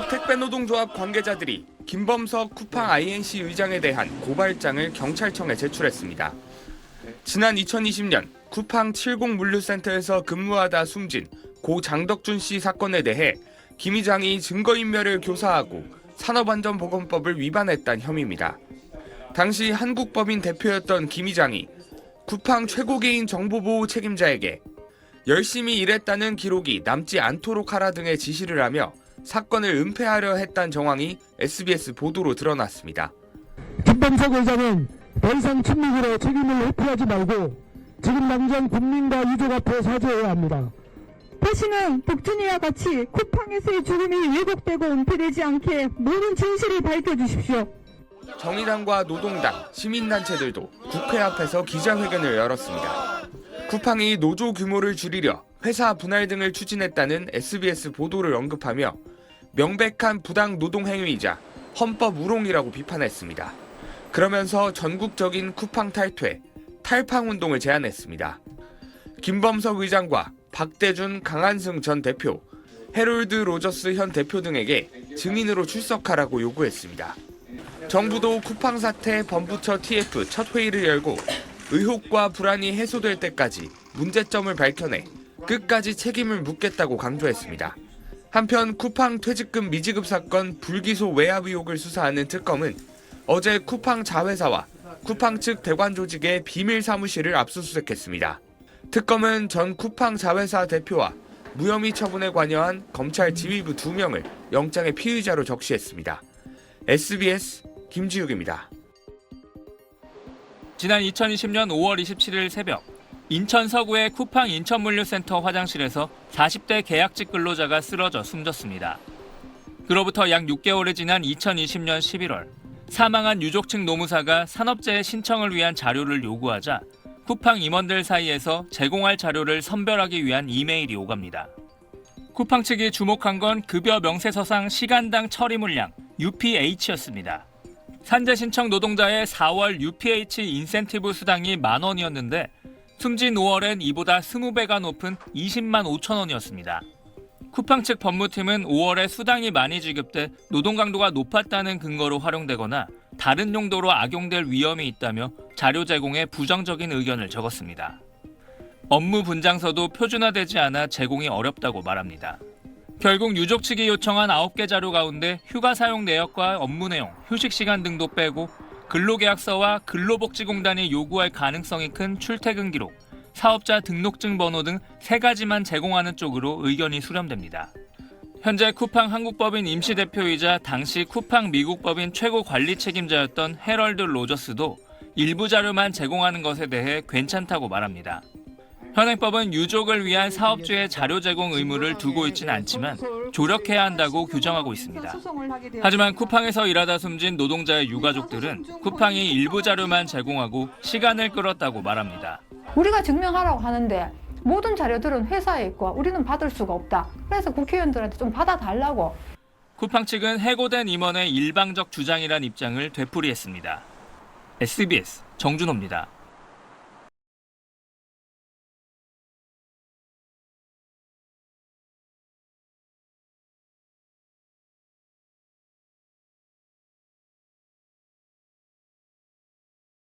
택배노동조합 관계자들이 김범석 쿠팡 INC 의장에 대한 고발장을 경찰청에 제출했습니다. 지난 2020년 쿠팡 70 물류센터에서 근무하다 숨진 고 장덕준 씨 사건에 대해 김 의장이 증거인멸을 교사하고 산업안전보건법을 위반했다는 혐의입니다. 당시 한국법인 대표였던 김 의장이 쿠팡 최고계인 정보보호 책임자에게 열심히 일했다는 기록이 남지 않도록 하라 등의 지시를 하며 사건을 은폐하려 했다는 정황이 SBS 보도로 드러났습니다. 김범석 의장은 더 이상 침묵으로 책임을 회피하지 말고 지금 당장 국민과 유족 앞에 사죄해야 합니다. 다시는 복준이와 같이 쿠팡에서의 죽음이 왜곡되고 은폐되지 않게 모든 진실을 밝혀주십시오. 정의당과 노동당, 시민단체들도 국회 앞에서 기자회견을 열었습니다. 쿠팡이 노조 규모를 줄이려 회사 분할 등을 추진했다는 SBS 보도를 언급하며 명백한 부당 노동 행위이자 헌법 우롱이라고 비판했습니다. 그러면서 전국적인 쿠팡 탈퇴, 탈팡 운동을 제안했습니다. 김범석 의장과 박대준, 강한승 전 대표, 해롤드 로저스 현 대표 등에게 증인으로 출석하라고 요구했습니다. 정부도 쿠팡 사태 범부처 TF 첫 회의를 열고 의혹과 불안이 해소될 때까지 문제점을 밝혀내 끝까지 책임을 묻겠다고 강조했습니다. 한편 쿠팡 퇴직금 미지급 사건 불기소 외압 의혹을 수사하는 특검은 어제 쿠팡 자회사와 쿠팡 측 대관 조직의 비밀 사무실을 압수수색했습니다. 특검은 전 쿠팡 자회사 대표와 무혐의 처분에 관여한 검찰 지휘부 2명을 영장의 피의자로 적시했습니다. SBS 김지욱입니다. 지난 2020년 5월 27일 새벽 인천 서구의 쿠팡 인천물류센터 화장실에서 40대 계약직 근로자가 쓰러져 숨졌습니다. 그로부터 약 6개월이 지난 2020년 11월 사망한 유족 측 노무사가 산업재해 신청을 위한 자료를 요구하자 쿠팡 임원들 사이에서 제공할 자료를 선별하기 위한 이메일이 오갑니다. 쿠팡 측이 주목한 건 급여 명세서상 시간당 처리 물량 UPH였습니다. 산재 신청 노동자의 4월 UPH 인센티브 수당이 10,000원이었는데 숨진 5월엔 이보다 20배가 높은 20만 5천 원이었습니다. 쿠팡 측 법무팀은 5월에 수당이 많이 지급돼 노동 강도가 높았다는 근거로 활용되거나 다른 용도로 악용될 위험이 있다며 자료 제공에 부정적인 의견을 적었습니다. 업무 분장서도 표준화되지 않아 제공이 어렵다고 말합니다. 결국 유족 측이 요청한 9개 자료 가운데 휴가 사용 내역과 업무 내용, 휴식 시간 등도 빼고 근로계약서와 근로복지공단이 요구할 가능성이 큰 출퇴근 기록, 사업자 등록증 번호 등 3가지만 제공하는 쪽으로 의견이 수렴됩니다. 현재 쿠팡 한국법인 임시대표이자 당시 쿠팡 미국법인 최고 관리 책임자였던 해럴드 로저스도 일부 자료만 제공하는 것에 대해 괜찮다고 말합니다. 현행법은 유족을 위한 사업주의 자료 제공 의무를 두고 있지는 않지만 조력해야 한다고 규정하고 있습니다. 하지만 쿠팡에서 일하다 숨진 노동자의 유가족들은 쿠팡이 일부 자료만 제공하고 시간을 끌었다고 말합니다. 우리가 증명하라고 하는데 모든 자료들은 회사에 있고 우리는 받을 수가 없다. 그래서 국회의원들한테 좀 받아달라고. 쿠팡 측은 해고된 임원의 일방적 주장이란 입장을 되풀이했습니다. SBS 정준호입니다.